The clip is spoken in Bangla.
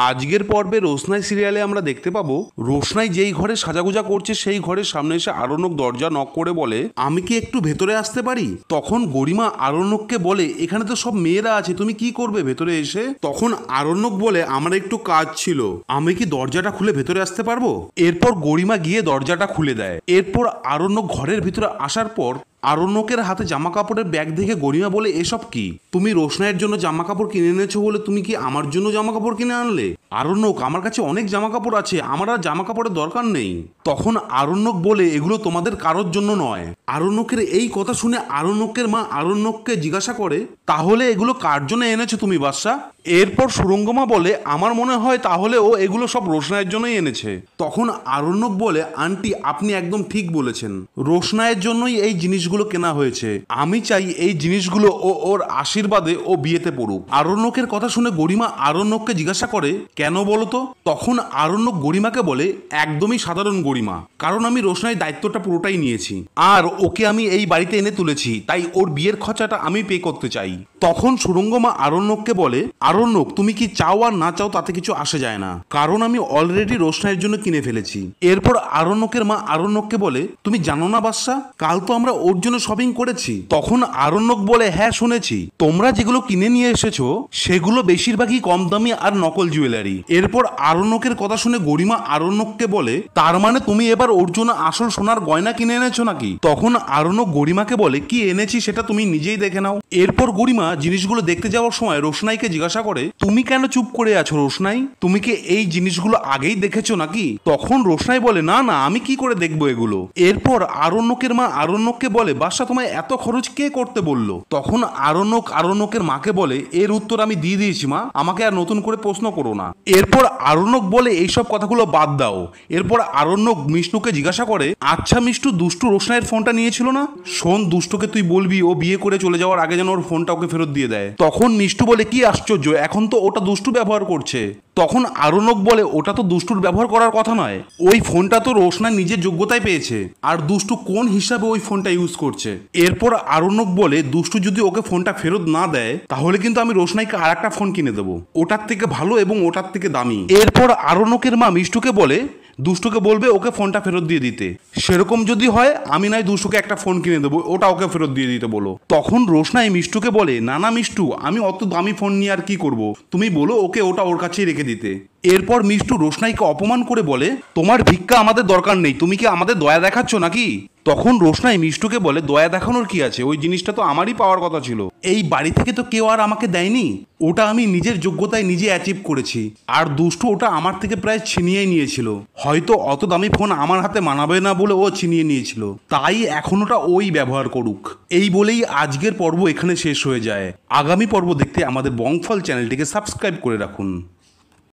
আজকের পর্বে রোশনাই সিরিয়ালে আমরা দেখতে পাবো রোশনাই যেই ঘরে সাজাগুজা করছে সেই ঘরের সামনে এসে আরণ্যক দরজা নক করে বলে, আমি কি একটু ভেতরে আসতে পারি? তখন গরিমা আরণ্যককে বলে, এখানে তো সব মেয়েরা আছে, তুমি কি করবে ভেতরে এসে? তখন আরণ্যক বলে, আমার একটু কাজ ছিল, আমি কি দরজাটা খুলে ভেতরে আসতে পারবো? এরপর গরিমা গিয়ে দরজাটা খুলে দেয়। এরপর আরণ্যক ঘরের ভিতরে আসার পর আরণ্যকের হাতে জামা কাপড়ের ব্যাগ দেখে গরিমা বলে, এসব কি? তুমি রোশনাইয়ের জন্য জামা কাপড় কিনে এনেছো বলে তুমি কি আমার জন্য জামা কাপড় কিনে আনলে? আরণ্যক, আমার কাছে অনেক জামা কাপড় আছে, আমার আর জামা কাপড়ের দরকার নেই। তখন আরণ্যক বলে, এগুলো তোমাদের কারোর জন্য নয়। আরণ্যকের এই কথা শুনে আরণ্যকের মা আরণ্যককে জিজ্ঞাসা করে, তাহলে এগুলো কার জন্য এনেছো তুমি বাদশা? এরপর সুরঙ্গমা বলে, আমার মনে হয় তাহলে ও এগুলো সব রোশনাইয়ের জন্যই এনেছে। তখন আরণ্যক বলে, আন্টি আপনি একদম ঠিক বলেছেন, রোশনাইয়ের জন্যই এই জিনিসগুলো কেনা হয়েছে। আমি চাই এই জিনিসগুলো ওর আশীর্বাদে ও বিয়েতে পড়ুক। আরণ্যকের কথা শুনে গরিমা আরণ্যককে জিজ্ঞাসা করে, কেন বলো তো? তখন আরণ্যক গরিমাকে বলে, একদমই সাধারণ গরিমা, কারণ আমি রোশনাইয়ের দায়িত্বটা পুরোটাই নিয়েছি আর ওকে আমি এই বাড়িতে এনে তুলেছি, তাই ওর বিয়ের খরচাটা আমি পে করতে চাই। তখন সুরঙ্গমা আরণ্যককে বলে, আরণ্যক তুমি কি চাও আর না চাও তাতে কিছু আসে যায় না, কারণ আমি অলরেডি রোশনাইয়ের জন্য কিনে ফেলেছি। এরপর আরণ্যকের মা আরণ্যককে বলে, তুমি জানো না বাদশা, কাল তো আমরা ওর জন্য শপিং করেছি। তখন আরণ্যক বলে, হ্যাঁ শুনেছি, তোমরা যেগুলো কিনে নিয়ে এসেছো সেগুলো বেশিরভাগই কম দামি আর নকল জুয়েলারি। এরপর আরণ্যকের কথা শুনে গরিমা আরণ্যককে বলে, তার মানে তুমি এবার ওর জন্য আসল সোনার গয়না কিনে এনেছো নাকি? তখন আরণ্যক গরিমাকে বলে, কি এনেছি সেটা তুমি নিজেই দেখে নাও। এরপর গরিমা জিনিসগুলো দেখতে যাওয়ার সময় রোশনাইকে জিজ্ঞাসা করে, তুমি কেন চুপ করে আছো রোশনাই? তুমি কি এই জিনিসগুলো আগেই দেখেছো নাকি? তখন রোশনাই বলে, না না, আমি কি করে দেখবো এগুলো। এরপর আরণ্যকের মা আরণ্যককে বলে, বাদশা তোমায় এত খরচ কে করতে বললো? তখন আরণ্যকের মাকে বলে, এর উত্তর আমি দিয়ে দিয়েছি মা, আমাকে আর নতুন করে প্রশ্ন করো না। এরপর আরণ্যক বলে, এইসব কথাগুলো বাদ দাও। এরপর আরণ্যক মিষ্টুকে জিজ্ঞাসা করে, আচ্ছা মিষ্টু, দুষ্টু রোশনাইয়ের ফোনটা নিয়েছিল না? শোন, দুষ্টুকে তুই বলবি ও বিয়ে করে চলে যাওয়ার আগে যেন ওর ফোনটা ওকে ফেরত দিয়ে দেয়। তখন মিষ্টু বলে, কি আশ্চর্য, এখন তো ওটা দুষ্টু ব্যবহার করছে। তখন আরণ্যক বলে, ওটা তো দুষ্টুর ব্যবহার করার কথা নয়, ওই ফোনটা তো রোশনাই নিজের যোগ্যতায় পেয়েছে, আর দুষ্টু কোন হিসাবে ওই ফোনটা ইউজ করছে। এরপর আরণ্যক বলে, দুষ্টু যদি ওকে ফোনটা ফেরত না দেয় তাহলে কিন্তু আমি রোশনাইকে আর একটা ফোন কিনে দেবো, ওটার থেকে ভালো এবং ওটার থেকে দামি। এরপর আরণ্যকের মা মিষ্টুকে বলে, দুষ্টুকে বলবে ওকে ফোনটা ফেরত দিয়ে দিতে, সেরকম যদি হয় আমি নয় দুষ্টুকে একটা ফোন কিনে দেবো, ওটা ওকে ফেরত দিয়ে দিতে বলো। তখন রোশনাই মিষ্টুকে বলে, না না মিষ্টু, আমি অত দামি ফোন নিয়ে আর কি করব, তুমি বলো ওকে ওটা ওর কাছেই রেখে দিতে। এরপর মিষ্টু রোশনাইকে অপমান করে বলে, তোমার ভিক্ষা আমাদের দরকার নেই, তুমি কি আমাদের দয়া দেখাচ্ছ নাকি? তখন রোশনাই মিষ্টুকে বলে, দয়া দেখানোর কি আছে, ওই জিনিসটা তো আমারই পাওয়ার কথা ছিল, এই বাড়ি থেকে তো কেউ আর আমাকে দেয়নি, ওটা আমি নিজের যোগ্যতায় নিজে অ্যাচিভ করেছি, আর দুষ্টু ওটা আমার থেকে প্রায় ছিনিয়েই নিয়েছিল, হয়তো অত দামি ফোন আমার হাতে মানাবে না বলে ও ছিনিয়ে নিয়েছিল, তাই এখন ওটা ওই ব্যবহার করুক। এই বলেই আজকের পর্ব এখানে শেষ হয়ে যায়। আগামী পর্ব দেখতে আমাদের বংফল চ্যানেলটিকে সাবস্ক্রাইব করে রাখুন।